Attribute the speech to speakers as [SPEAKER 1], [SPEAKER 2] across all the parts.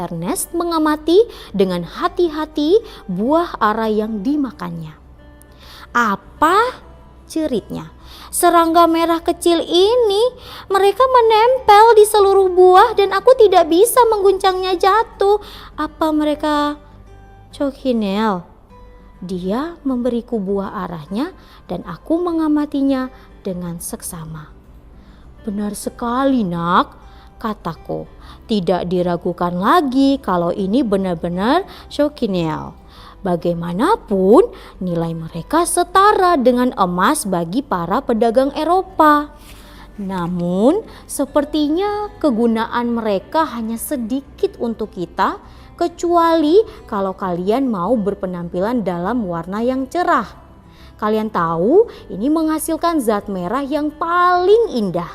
[SPEAKER 1] Ernest mengamati dengan hati-hati buah ara yang dimakannya. "Apa?" jeritnya. "Serangga merah kecil ini, mereka menempel di seluruh buah dan aku tidak bisa mengguncangnya jatuh. Apa mereka Cochineal?" Dia memberiku buah arahnya dan aku mengamatinya dengan seksama. "Benar sekali, Nak," kataku. "Tidak diragukan lagi kalau ini benar-benar Cochineal. Bagaimanapun nilai mereka setara dengan emas bagi para pedagang Eropa. Namun sepertinya kegunaan mereka hanya sedikit untuk kita, kecuali kalau kalian mau berpenampilan dalam warna yang cerah. Kalian tahu ini menghasilkan zat merah yang paling indah."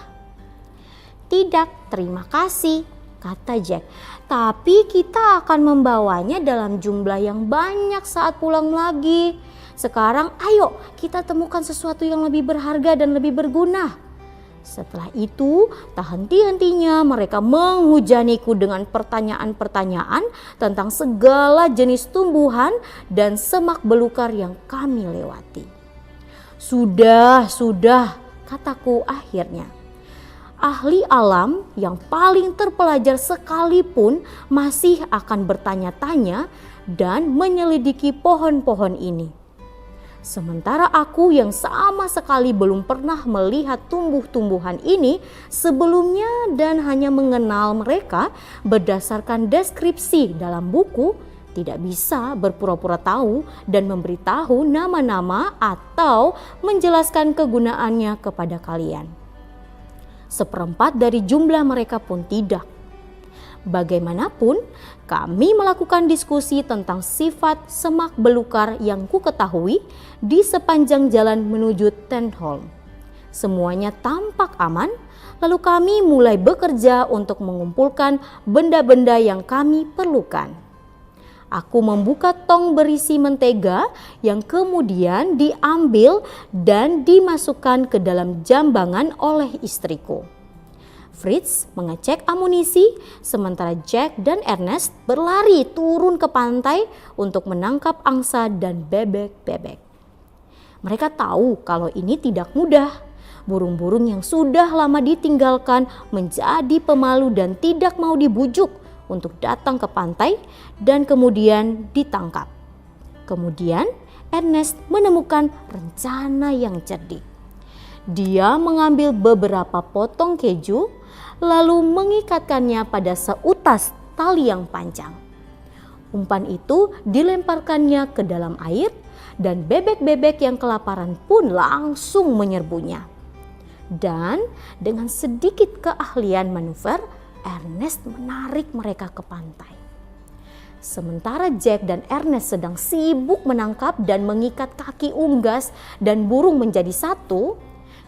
[SPEAKER 1] "Tidak, terima kasih," kata Jack. "Tapi kita akan membawanya dalam jumlah yang banyak saat pulang lagi. Sekarang ayo kita temukan sesuatu yang lebih berharga dan lebih berguna." Setelah itu, tak henti-hentinya mereka menghujaniku dengan pertanyaan-pertanyaan tentang segala jenis tumbuhan dan semak belukar yang kami lewati. Sudah, kataku akhirnya. Ahli alam yang paling terpelajar sekalipun masih akan bertanya-tanya dan menyelidiki pohon-pohon ini. Sementara aku yang sama sekali belum pernah melihat tumbuh-tumbuhan ini sebelumnya dan hanya mengenal mereka berdasarkan deskripsi dalam buku, tidak bisa berpura-pura tahu dan memberitahu nama-nama atau menjelaskan kegunaannya kepada kalian. Seperempat dari jumlah mereka pun tidak. Bagaimanapun, kami melakukan diskusi tentang sifat semak belukar yang ku ketahui di sepanjang jalan menuju Tentholm. Semuanya tampak aman, lalu kami mulai bekerja untuk mengumpulkan benda-benda yang kami perlukan. Aku membuka tong berisi mentega yang kemudian diambil dan dimasukkan ke dalam jambangan oleh istriku. Fritz mengecek amunisi, sementara Jack dan Ernest berlari turun ke pantai untuk menangkap angsa dan bebek-bebek. Mereka tahu kalau ini tidak mudah. Burung-burung yang sudah lama ditinggalkan menjadi pemalu dan tidak mau dibujuk untuk datang ke pantai dan kemudian ditangkap. Kemudian Ernest menemukan rencana yang cerdik. Dia mengambil beberapa potong keju lalu mengikatkannya pada seutas tali yang panjang. Umpan itu dilemparkannya ke dalam air dan bebek-bebek yang kelaparan pun langsung menyerbunya. Dan dengan sedikit keahlian manuver, Ernest menarik mereka ke pantai. Sementara Jack dan Ernest sedang sibuk menangkap dan mengikat kaki unggas dan burung menjadi satu,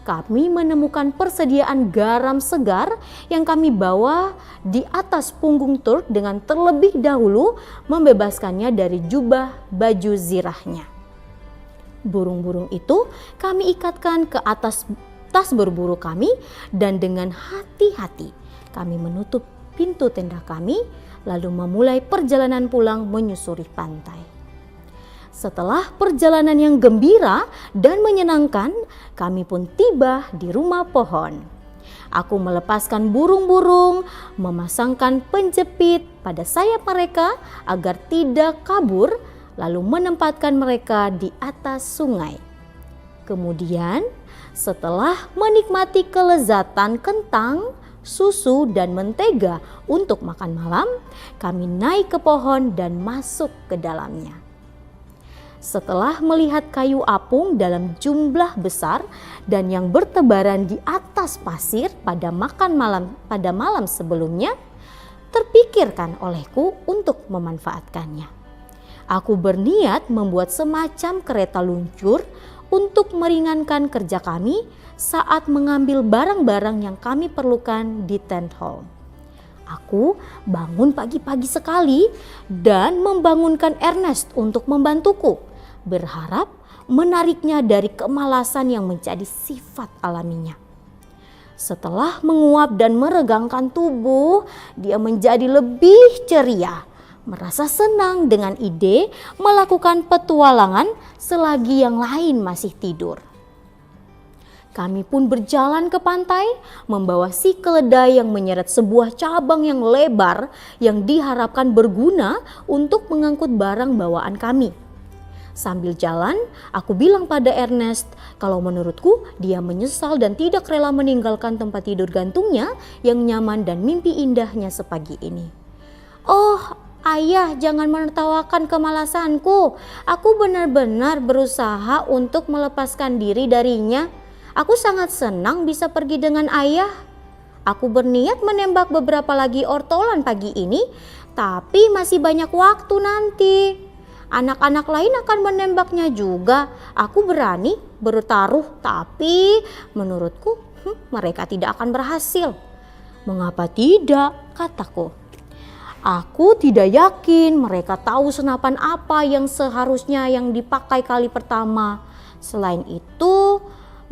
[SPEAKER 1] kami menemukan persediaan garam segar yang kami bawa di atas punggung Turk dengan terlebih dahulu membebaskannya dari jubah baju zirahnya. Burung-burung itu kami ikatkan ke atas tas berburu kami dan dengan hati-hati kami menutup pintu tenda kami lalu memulai perjalanan pulang menyusuri pantai. Setelah perjalanan yang gembira dan menyenangkan, kami pun tiba di rumah pohon. Aku melepaskan burung-burung, memasangkan penjepit pada sayap mereka agar tidak kabur, lalu menempatkan mereka di atas sungai. Kemudian, setelah menikmati kelezatan kentang, susu, dan mentega untuk makan malam, kami naik ke pohon dan masuk ke dalamnya. Setelah melihat kayu apung dalam jumlah besar dan yang bertebaran di atas pasir pada malam sebelumnya, terpikirkan olehku untuk memanfaatkannya. Aku berniat membuat semacam kereta luncur untuk meringankan kerja kami saat mengambil barang-barang yang kami perlukan di Tentholm. Aku bangun pagi-pagi sekali dan membangunkan Ernest untuk membantuku, berharap menariknya dari kemalasan yang menjadi sifat alaminya. Setelah menguap dan meregangkan tubuh, dia menjadi lebih ceria, merasa senang dengan ide melakukan petualangan selagi yang lain masih tidur. Kami pun berjalan ke pantai, membawa si keledai yang menyeret sebuah cabang yang lebar yang diharapkan berguna untuk mengangkut barang bawaan kami. Sambil jalan, aku bilang pada Ernest kalau menurutku dia menyesal dan tidak rela meninggalkan tempat tidur gantungnya yang nyaman dan mimpi indahnya sepagi ini. "Oh, Ayah, jangan menertawakan kemalasanku. Aku benar-benar berusaha untuk melepaskan diri darinya. Aku sangat senang bisa pergi dengan Ayah. Aku berniat menembak beberapa lagi ortolan pagi ini, tapi masih banyak waktu nanti. Anak-anak lain akan menembaknya juga. Aku berani bertaruh, tapi menurutku mereka tidak akan berhasil." "Mengapa tidak?" kataku. "Aku tidak yakin mereka tahu senapan apa yang seharusnya yang dipakai kali pertama. Selain itu,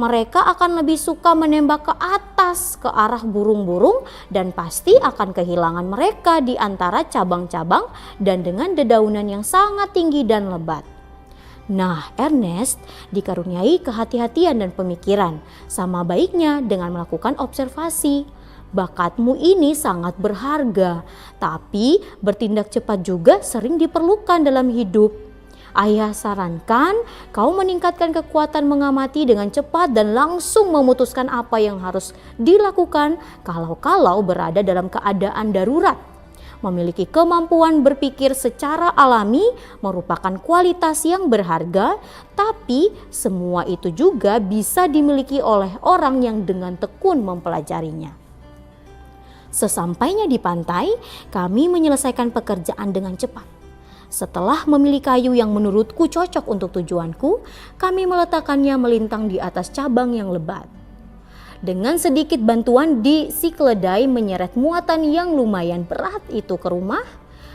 [SPEAKER 1] mereka akan lebih suka menembak ke atas, ke arah burung-burung, dan pasti akan kehilangan mereka di antara cabang-cabang dan dengan dedaunan yang sangat tinggi dan lebat." Nah, Ernest dikaruniai kehati-hatian dan pemikiran, sama baiknya dengan melakukan observasi. "Bakatmu ini sangat berharga, tapi bertindak cepat juga sering diperlukan dalam hidup. Ayah sarankan kau meningkatkan kekuatan mengamati dengan cepat dan langsung memutuskan apa yang harus dilakukan kalau berada dalam keadaan darurat. Memiliki kemampuan berpikir secara alami merupakan kualitas yang berharga, tapi semua itu juga bisa dimiliki oleh orang yang dengan tekun mempelajarinya." Sesampainya di pantai, kami menyelesaikan pekerjaan dengan cepat. Setelah memilih kayu yang menurutku cocok untuk tujuanku, kami meletakkannya melintang di atas cabang yang lebat. Dengan sedikit bantuan si keledai menyeret muatan yang lumayan berat itu ke rumah,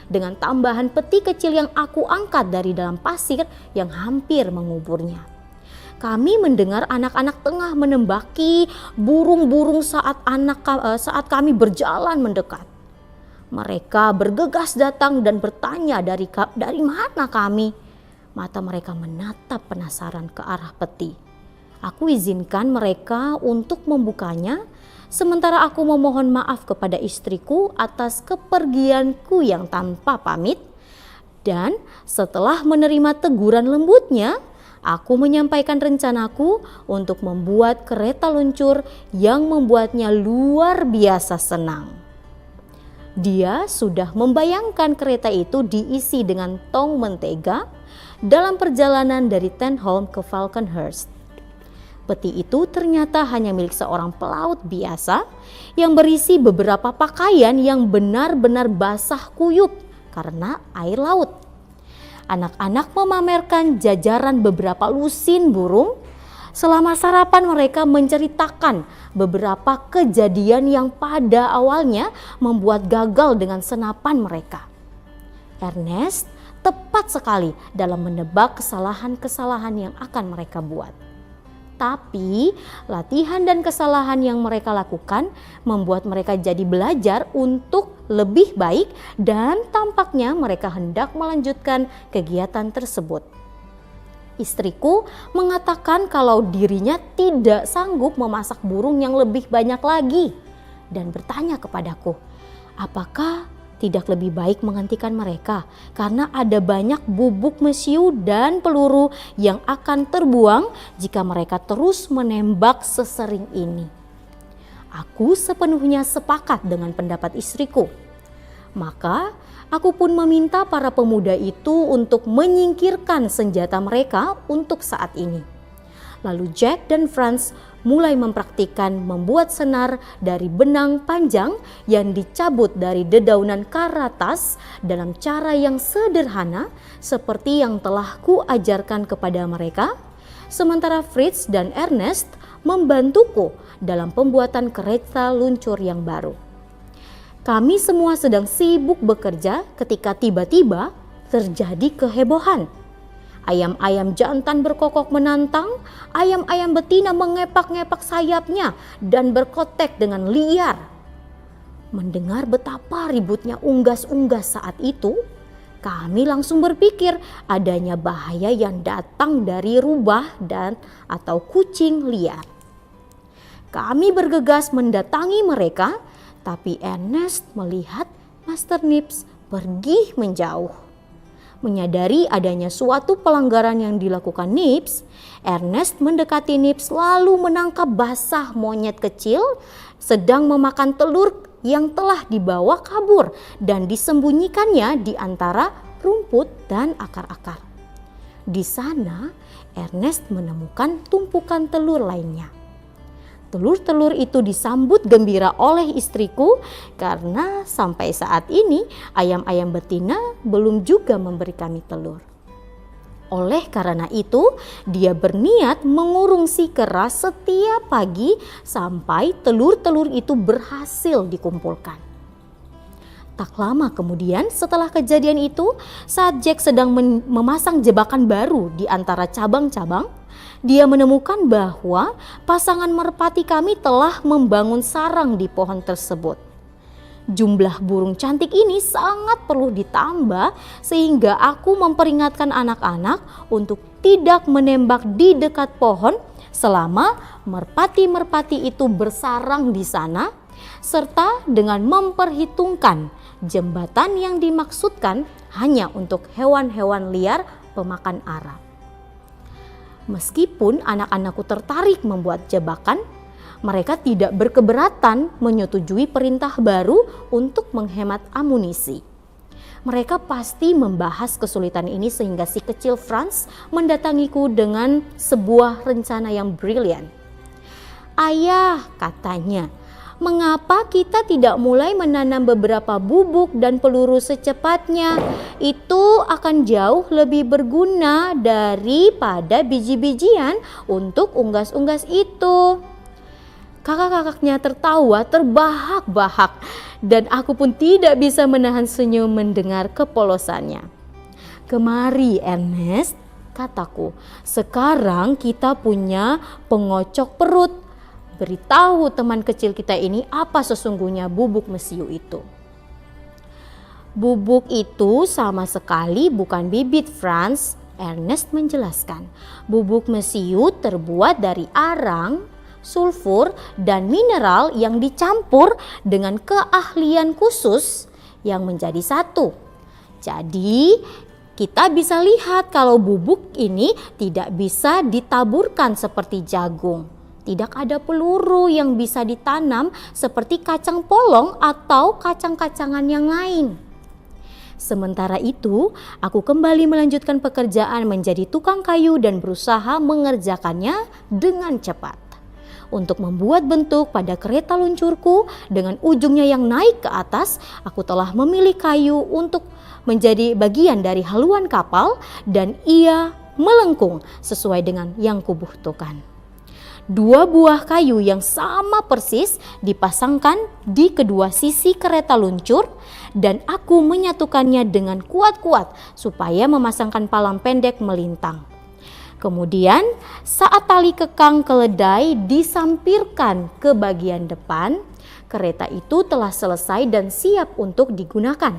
[SPEAKER 1] dengan tambahan peti kecil yang aku angkat dari dalam pasir yang hampir menguburnya. Kami mendengar anak-anak tengah menembaki burung-burung saat kami berjalan mendekat. Mereka bergegas datang dan bertanya dari mana kami. Mata mereka menatap penasaran ke arah peti. Aku izinkan mereka untuk membukanya, sementara aku memohon maaf kepada istriku atas kepergianku yang tanpa pamit. Dan setelah menerima teguran lembutnya, aku menyampaikan rencanaku untuk membuat kereta luncur yang membuatnya luar biasa senang. Dia sudah membayangkan kereta itu diisi dengan tong mentega dalam perjalanan dari Tentholm ke Falconhurst. Peti itu ternyata hanya milik seorang pelaut biasa yang berisi beberapa pakaian yang benar-benar basah kuyup karena air laut. Anak-anak memamerkan jajaran beberapa lusin burung. Selama sarapan mereka menceritakan beberapa kejadian yang pada awalnya membuat gagal dengan senapan mereka. Ernest tepat sekali dalam menebak kesalahan-kesalahan yang akan mereka buat. Tapi latihan dan kesalahan yang mereka lakukan membuat mereka jadi belajar untuk lebih baik dan tampaknya mereka hendak melanjutkan kegiatan tersebut. Istriku mengatakan kalau dirinya tidak sanggup memasak burung yang lebih banyak lagi dan bertanya kepadaku, apakah tidak lebih baik menghentikan mereka karena ada banyak bubuk mesiu dan peluru yang akan terbuang jika mereka terus menembak sesering ini. Aku sepenuhnya sepakat dengan pendapat istriku. Maka aku pun meminta para pemuda itu untuk menyingkirkan senjata mereka untuk saat ini. Lalu Jack dan Franz mulai mempraktikkan membuat senar dari benang panjang yang dicabut dari dedaunan karatas dalam cara yang sederhana seperti yang telah kuajarkan kepada mereka. Sementara Fritz dan Ernest membantuku dalam pembuatan kereta luncur yang baru. Kami semua sedang sibuk bekerja ketika tiba-tiba terjadi kehebohan. Ayam-ayam jantan berkokok menantang, ayam-ayam betina mengepak-ngepak sayapnya dan berkotek dengan liar. Mendengar betapa ributnya unggas-unggas saat itu, kami langsung berpikir adanya bahaya yang datang dari rubah dan atau kucing liar. Kami bergegas mendatangi mereka, tapi Ernest melihat Master Nips pergi menjauh. Menyadari adanya suatu pelanggaran yang dilakukan Nips, Ernest mendekati Nips lalu menangkap basah monyet kecil sedang memakan telur yang telah dibawa kabur dan disembunyikannya di antara rumput dan akar-akar. Di sana, Ernest menemukan tumpukan telur lainnya. Telur-telur itu disambut gembira oleh istriku karena sampai saat ini ayam-ayam betina belum juga memberi kami telur. Oleh karena itu, dia berniat mengurung si kera setiap pagi sampai telur-telur itu berhasil dikumpulkan. Tak lama kemudian setelah kejadian itu, saat Jack sedang memasang jebakan baru di antara cabang-cabang, dia menemukan bahwa pasangan merpati kami telah membangun sarang di pohon tersebut. Jumlah burung cantik ini sangat perlu ditambah sehingga aku memperingatkan anak-anak untuk tidak menembak di dekat pohon selama merpati-merpati itu bersarang di sana, serta dengan memperhitungkan jembatan yang dimaksudkan hanya untuk hewan-hewan liar pemakan ara. Meskipun anak-anakku tertarik membuat jebakan, mereka tidak berkeberatan menyetujui perintah baru untuk menghemat amunisi. Mereka pasti membahas kesulitan ini sehingga si kecil Franz mendatangiku dengan sebuah rencana yang brilian. "Ayah," katanya, "mengapa kita tidak mulai menanam beberapa bubuk dan peluru secepatnya? Itu akan jauh lebih berguna daripada biji-bijian untuk unggas-unggas itu." Kakak-kakaknya tertawa terbahak-bahak dan aku pun tidak bisa menahan senyum mendengar kepolosannya. "Kemari Ernest," kataku, "sekarang kita punya pengocok perut. Beritahu teman kecil kita ini apa sesungguhnya bubuk mesiu itu." "Bubuk itu sama sekali bukan bibit, Franz," Ernest menjelaskan. "Bubuk mesiu terbuat dari arang, sulfur, dan mineral yang dicampur dengan keahlian khusus yang menjadi satu. Jadi kita bisa lihat kalau bubuk ini tidak bisa ditaburkan seperti jagung. Tidak ada peluru yang bisa ditanam seperti kacang polong atau kacang-kacangan yang lain." Sementara itu, aku kembali melanjutkan pekerjaan menjadi tukang kayu dan berusaha mengerjakannya dengan cepat. Untuk membuat bentuk pada kereta luncurku dengan ujungnya yang naik ke atas, aku telah memilih kayu untuk menjadi bagian dari haluan kapal dan ia melengkung sesuai dengan yang kubutuhkan. 2 buah kayu yang sama persis dipasangkan di kedua sisi kereta luncur dan aku menyatukannya dengan kuat-kuat supaya memasangkan palang pendek melintang. Kemudian saat tali kekang keledai disampirkan ke bagian depan, kereta itu telah selesai dan siap untuk digunakan.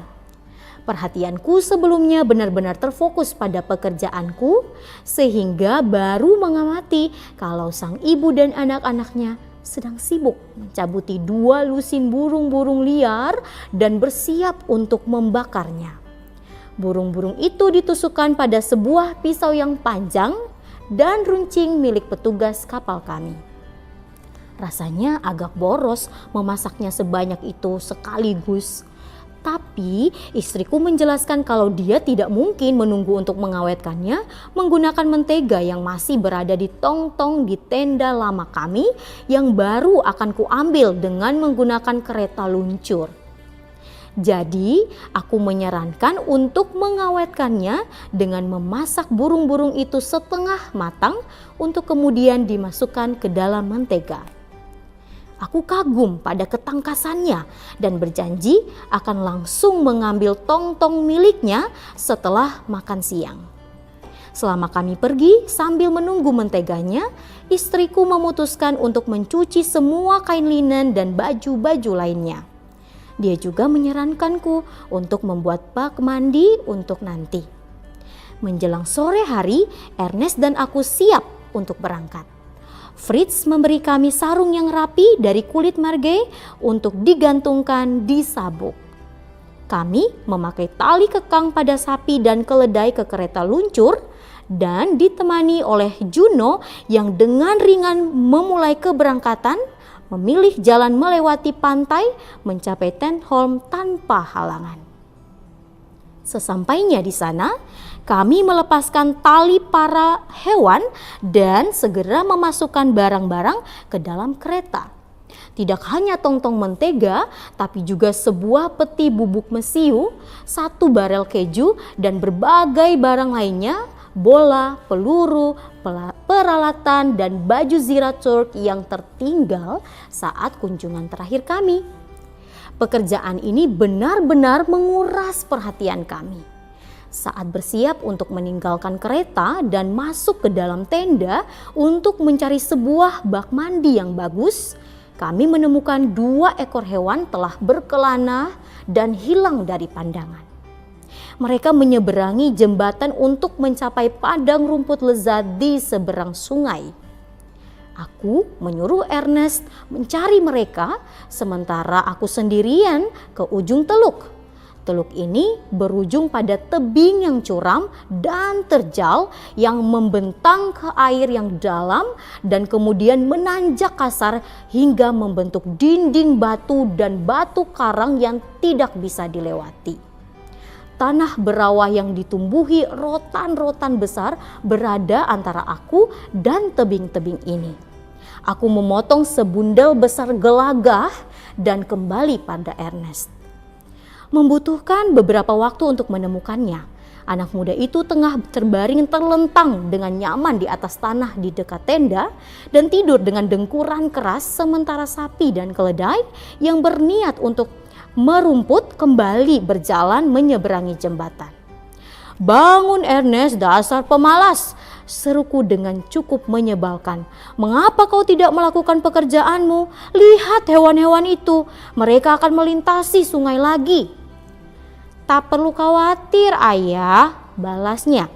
[SPEAKER 1] Perhatianku sebelumnya benar-benar terfokus pada pekerjaanku sehingga baru mengamati kalau sang ibu dan anak-anaknya sedang sibuk mencabuti 2 lusin burung-burung liar dan bersiap untuk membakarnya. Burung-burung itu ditusukkan pada sebuah pisau yang panjang dan runcing milik petugas kapal kami. Rasanya agak boros memasaknya sebanyak itu sekaligus. Tapi istriku menjelaskan kalau dia tidak mungkin menunggu untuk mengawetkannya menggunakan mentega yang masih berada di tong-tong di tenda lama kami yang baru akan kuambil dengan menggunakan kereta luncur. Jadi aku menyarankan untuk mengawetkannya dengan memasak burung-burung itu setengah matang untuk kemudian dimasukkan ke dalam mentega. Aku kagum pada ketangkasannya dan berjanji akan langsung mengambil tong-tong miliknya setelah makan siang. Selama kami pergi, sambil menunggu menteganya, istriku memutuskan untuk mencuci semua kain linen dan baju-baju lainnya. Dia juga menyarankanku untuk membuat bak mandi untuk nanti. Menjelang sore hari, Ernest dan aku siap untuk berangkat. Fritz memberi kami sarung yang rapi dari kulit margai untuk digantungkan di sabuk. Kami memakai tali kekang pada sapi dan keledai ke kereta luncur dan ditemani oleh Juno yang dengan ringan memulai keberangkatan, memilih jalan melewati pantai mencapai Tentholm tanpa halangan. Sesampainya di sana, kami melepaskan tali para hewan dan segera memasukkan barang-barang ke dalam kereta. Tidak hanya tong-tong mentega, tapi juga sebuah peti bubuk mesiu, 1 barel keju, dan berbagai barang lainnya, bola, peluru, peralatan, dan baju Zira Turk yang tertinggal saat kunjungan terakhir kami. Pekerjaan ini benar-benar menguras perhatian kami. Saat bersiap untuk meninggalkan kereta dan masuk ke dalam tenda untuk mencari sebuah bak mandi yang bagus, kami menemukan 2 ekor hewan telah berkelana dan hilang dari pandangan. Mereka menyeberangi jembatan untuk mencapai padang rumput lezat di seberang sungai. Aku menyuruh Ernest mencari mereka, sementara aku sendirian ke ujung teluk. Teluk ini berujung pada tebing yang curam dan terjal yang membentang ke air yang dalam dan kemudian menanjak kasar hingga membentuk dinding batu dan batu karang yang tidak bisa dilewati. Tanah berawah yang ditumbuhi rotan-rotan besar berada antara aku dan tebing-tebing ini. Aku memotong sebundel besar gelagah dan kembali pada Ernest. Membutuhkan beberapa waktu untuk menemukannya. Anak muda itu tengah terbaring terlentang dengan nyaman di atas tanah di dekat tenda dan tidur dengan dengkuran keras, sementara sapi dan keledai yang berniat untuk merumput kembali berjalan menyeberangi jembatan. "Bangun Ernest, dasar pemalas!" seruku dengan cukup menyebalkan. "Mengapa kau tidak melakukan pekerjaanmu? Lihat hewan-hewan itu, mereka akan melintasi sungai lagi." "Tak perlu khawatir ayah," balasnya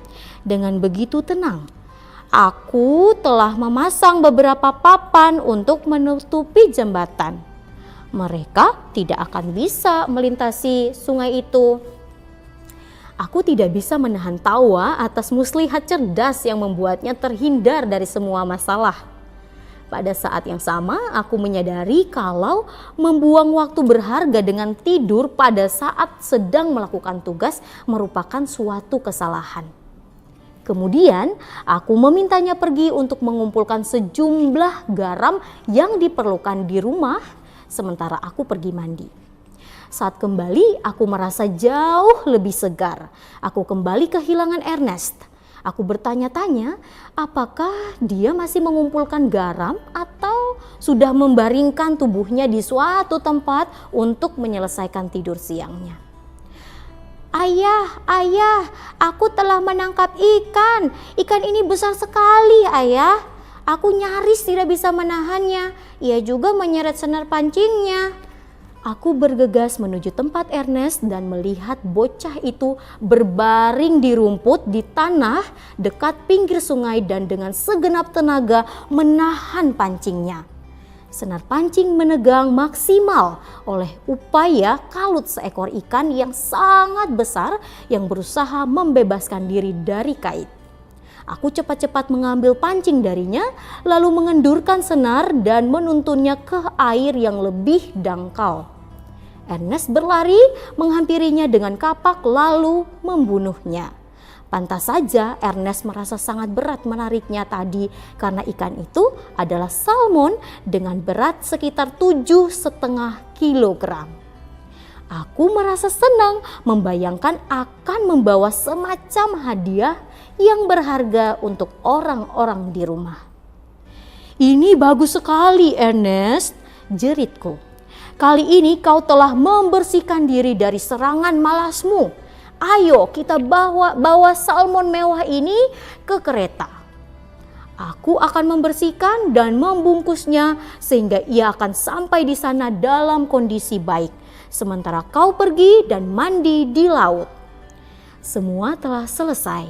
[SPEAKER 1] dengan begitu tenang. "Aku telah memasang beberapa papan untuk menutupi jembatan. Mereka tidak akan bisa melintasi sungai itu." Aku tidak bisa menahan tawa atas muslihat cerdas yang membuatnya terhindar dari semua masalah. Pada saat yang sama, aku menyadari kalau membuang waktu berharga dengan tidur pada saat sedang melakukan tugas merupakan suatu kesalahan. Kemudian, aku memintanya pergi untuk mengumpulkan sejumlah garam yang diperlukan di rumah, sementara aku pergi mandi. Saat kembali, aku merasa jauh lebih segar. Aku kembali kehilangan Ernest. Aku bertanya-tanya, apakah dia masih mengumpulkan garam atau sudah membaringkan tubuhnya di suatu tempat untuk menyelesaikan tidur siangnya. "Ayah, ayah, aku telah menangkap ikan. Ikan ini besar sekali, ayah. Aku nyaris tidak bisa menahannya. Ia juga menyeret senar pancingnya." Aku bergegas menuju tempat Ernest dan melihat bocah itu berbaring di rumput di tanah dekat pinggir sungai dan dengan segenap tenaga menahan pancingnya. Senar pancing menegang maksimal oleh upaya kalut seekor ikan yang sangat besar yang berusaha membebaskan diri dari kait. Aku cepat-cepat mengambil pancing darinya, lalu mengendurkan senar dan menuntunnya ke air yang lebih dangkal. Ernest berlari menghampirinya dengan kapak lalu membunuhnya. Pantas saja Ernest merasa sangat berat menariknya tadi karena ikan itu adalah salmon dengan berat sekitar 7,5 kilogram. Aku merasa senang membayangkan akan membawa semacam hadiah yang berharga untuk orang-orang di rumah. "Ini bagus sekali Ernest," jeritku. "Kali ini kau telah membersihkan diri dari serangan malasmu. Ayo kita bawa salmon mewah ini ke kereta. Aku akan membersihkan dan membungkusnya sehingga ia akan sampai di sana dalam kondisi baik. Sementara kau pergi dan mandi di laut." Semua telah selesai.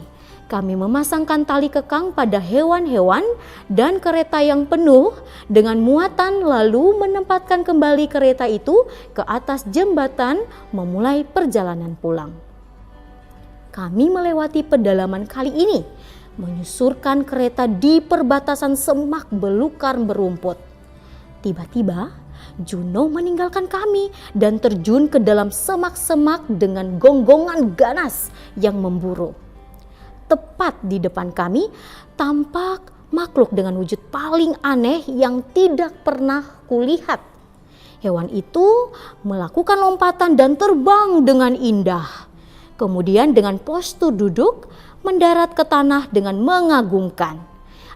[SPEAKER 1] Kami memasangkan tali kekang pada hewan-hewan dan kereta yang penuh dengan muatan, lalu menempatkan kembali kereta itu ke atas jembatan memulai perjalanan pulang. Kami melewati pedalaman kali ini, menyusurkan kereta di perbatasan semak belukar berumput. Tiba-tiba Juno meninggalkan kami dan terjun ke dalam semak-semak dengan gonggongan ganas yang memburu. Tepat di depan kami tampak makhluk dengan wujud paling aneh yang tidak pernah kulihat. Hewan itu melakukan lompatan dan terbang dengan indah. Kemudian dengan postur duduk mendarat ke tanah dengan mengagumkan.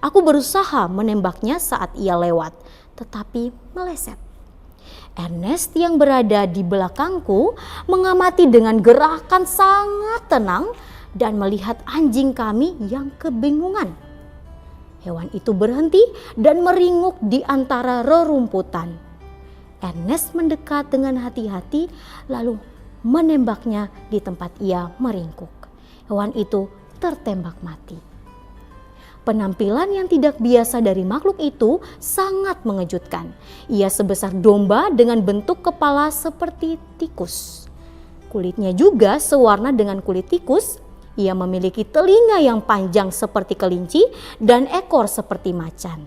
[SPEAKER 1] Aku berusaha menembaknya saat ia lewat, tetapi meleset. Ernest yang berada di belakangku mengamati dengan gerakan sangat tenang dan melihat anjing kami yang kebingungan. Hewan itu berhenti dan meringuk di antara rerumputan. Ernest mendekat dengan hati-hati lalu menembaknya di tempat ia meringkuk. Hewan itu tertembak mati. Penampilan yang tidak biasa dari makhluk itu sangat mengejutkan. Ia sebesar domba dengan bentuk kepala seperti tikus. Kulitnya juga sewarna dengan kulit tikus. Ia memiliki telinga yang panjang seperti kelinci dan ekor seperti macan.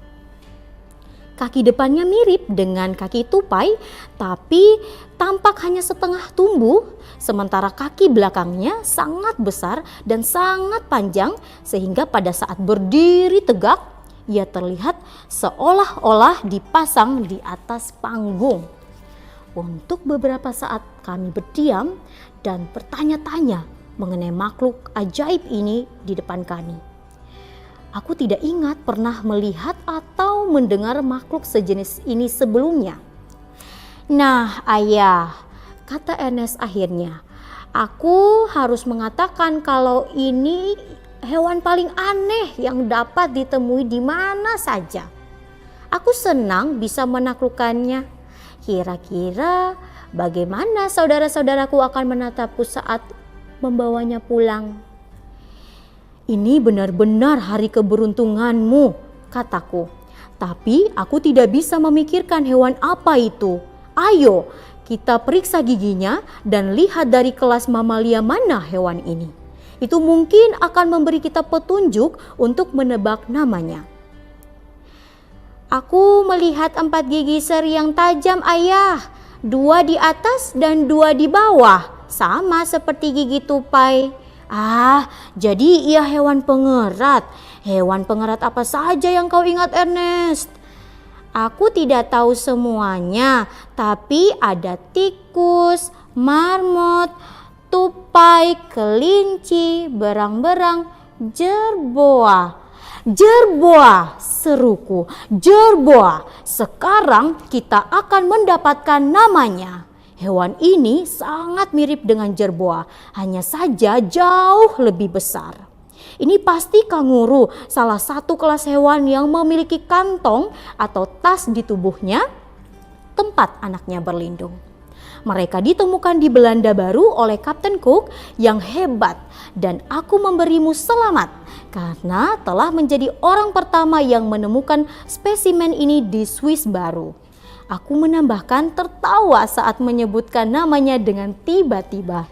[SPEAKER 1] Kaki depannya mirip dengan kaki tupai, tapi tampak hanya setengah tumbuh, sementara kaki belakangnya sangat besar dan sangat panjang sehingga pada saat berdiri tegak, ia terlihat seolah-olah dipasang di atas panggung. Untuk beberapa saat kami berdiam dan bertanya-tanya mengenai makhluk ajaib ini di depan kami. Aku tidak ingat pernah melihat atau mendengar makhluk sejenis ini sebelumnya. "Nah, Ayah," kata Ernest akhirnya, "aku harus mengatakan kalau ini hewan paling aneh yang dapat ditemui di mana saja. Aku senang bisa menaklukkannya. Kira-kira bagaimana saudara-saudaraku akan menatapku saat membawanya pulang?" "Ini benar-benar hari keberuntunganmu," kataku. "Tapi aku tidak bisa memikirkan hewan apa itu. Ayo, kita periksa giginya dan lihat dari kelas mamalia mana hewan ini. Itu mungkin akan memberi kita petunjuk untuk menebak namanya." "Aku melihat 4 gigi seri yang tajam, Ayah. 2 di atas dan 2 di bawah, sama seperti gigi tupai." "Ah, jadi ia hewan pengerat. Hewan pengerat apa saja yang kau ingat, Ernest?" "Aku tidak tahu semuanya, tapi ada tikus, marmot, tupai, kelinci, berang-berang, jerboa." "Jerboa," seruku. "Jerboa. Sekarang kita akan mendapatkan namanya." Hewan ini sangat mirip dengan jerboa, hanya saja jauh lebih besar. Ini pasti kanguru, salah satu kelas hewan yang memiliki kantong atau tas di tubuhnya, tempat anaknya berlindung. Mereka ditemukan di Belanda Baru oleh Kapten Cook yang hebat, dan aku memberimu selamat karena telah menjadi orang pertama yang menemukan spesimen ini di Swiss Baru. Aku menambahkan tertawa saat menyebutkan namanya dengan tiba-tiba.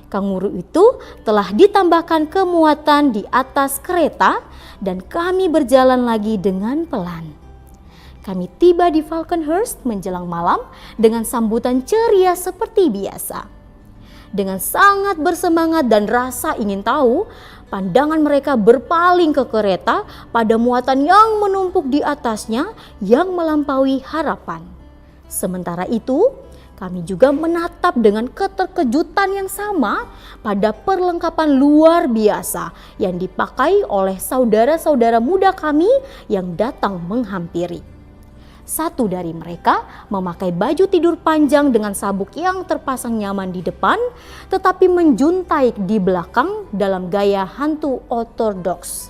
[SPEAKER 1] Kanguru itu telah ditambahkan kemuatan di atas kereta dan kami berjalan lagi dengan pelan. Kami tiba di Falconhurst menjelang malam dengan sambutan ceria seperti biasa. Dengan sangat bersemangat dan rasa ingin tahu, pandangan mereka berpaling ke kereta pada muatan yang menumpuk di atasnya yang melampaui harapan. Sementara itu, kami juga menatap dengan keterkejutan yang sama pada perlengkapan luar biasa yang dipakai oleh saudara-saudara muda kami yang datang menghampiri. Satu dari mereka memakai baju tidur panjang dengan sabuk yang terpasang nyaman di depan, tetapi menjuntai di belakang dalam gaya hantu ortodoks.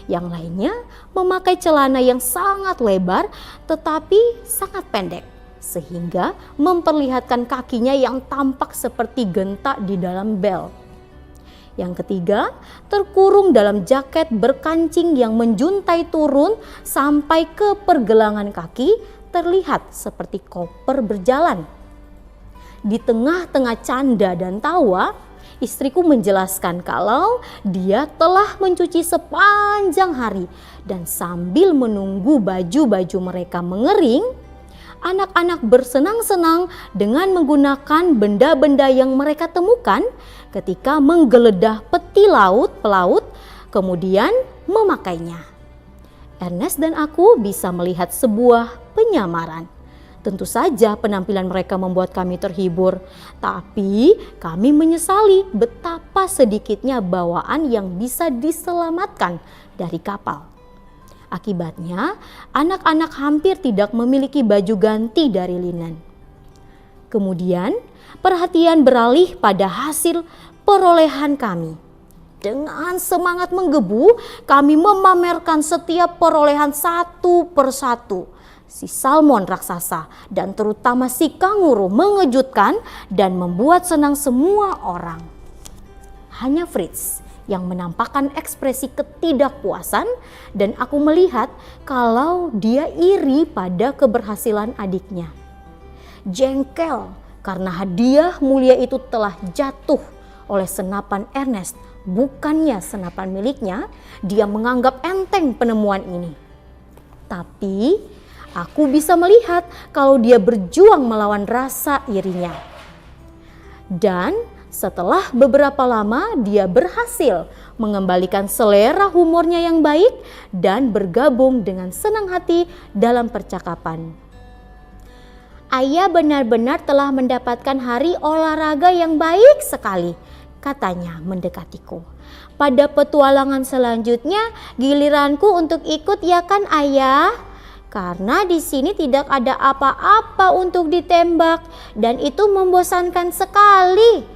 [SPEAKER 1] Yang lainnya memakai celana yang sangat lebar tetapi sangat pendek, sehingga memperlihatkan kakinya yang tampak seperti genta di dalam bel. Yang ketiga, terkurung dalam jaket berkancing yang menjuntai turun sampai ke pergelangan kaki, terlihat seperti koper berjalan. Di tengah-tengah canda dan tawa, istriku menjelaskan kalau dia telah mencuci sepanjang hari dan sambil menunggu baju-baju mereka mengering, anak-anak bersenang-senang dengan menggunakan benda-benda yang mereka temukan ketika menggeledah peti pelaut, kemudian memakainya. Ernest dan aku bisa melihat sebuah penyamaran. Tentu saja penampilan mereka membuat kami terhibur, tapi kami menyesali betapa sedikitnya bawaan yang bisa diselamatkan dari kapal. Akibatnya, anak-anak hampir tidak memiliki baju ganti dari linen. Kemudian, perhatian beralih pada hasil perolehan kami. Dengan semangat menggebu, kami memamerkan setiap perolehan satu persatu. Si salmon raksasa dan terutama si kanguru mengejutkan dan membuat senang semua orang. Hanya Fritz yang menampakkan ekspresi ketidakpuasan dan aku melihat kalau dia iri pada keberhasilan adiknya. Jengkel karena hadiah mulia itu telah jatuh oleh senapan Ernest, bukannya senapan miliknya, dia menganggap enteng penemuan ini. Tapi aku bisa melihat kalau dia berjuang melawan rasa irinya. Dan setelah beberapa lama dia berhasil mengembalikan selera humornya yang baik dan bergabung dengan senang hati dalam percakapan. Ayah benar-benar telah mendapatkan hari olahraga yang baik sekali, katanya mendekatiku. Pada petualangan selanjutnya giliranku untuk ikut ya kan ayah? Karena di sini tidak ada apa-apa untuk ditembak dan itu membosankan sekali.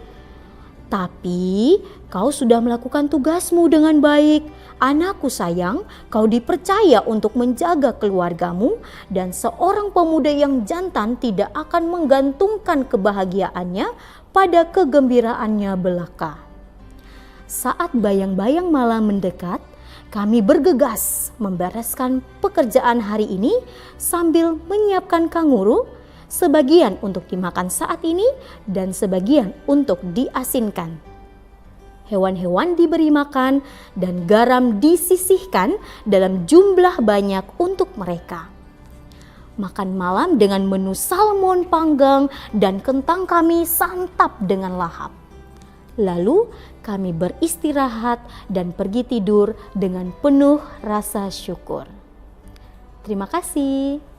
[SPEAKER 1] Tapi kau sudah melakukan tugasmu dengan baik. Anakku sayang, kau dipercaya untuk menjaga keluargamu dan seorang pemuda yang jantan tidak akan menggantungkan kebahagiaannya pada kegembiraannya belaka. Saat bayang-bayang malam mendekat, kami bergegas membereskan pekerjaan hari ini sambil menyiapkan kanguru, sebagian untuk dimakan saat ini dan sebagian untuk diasinkan. Hewan-hewan diberi makan dan garam disisihkan dalam jumlah banyak untuk mereka. Makan malam dengan menu salmon panggang dan kentang kami santap dengan lahap. Lalu kami beristirahat dan pergi tidur dengan penuh rasa syukur. Terima kasih.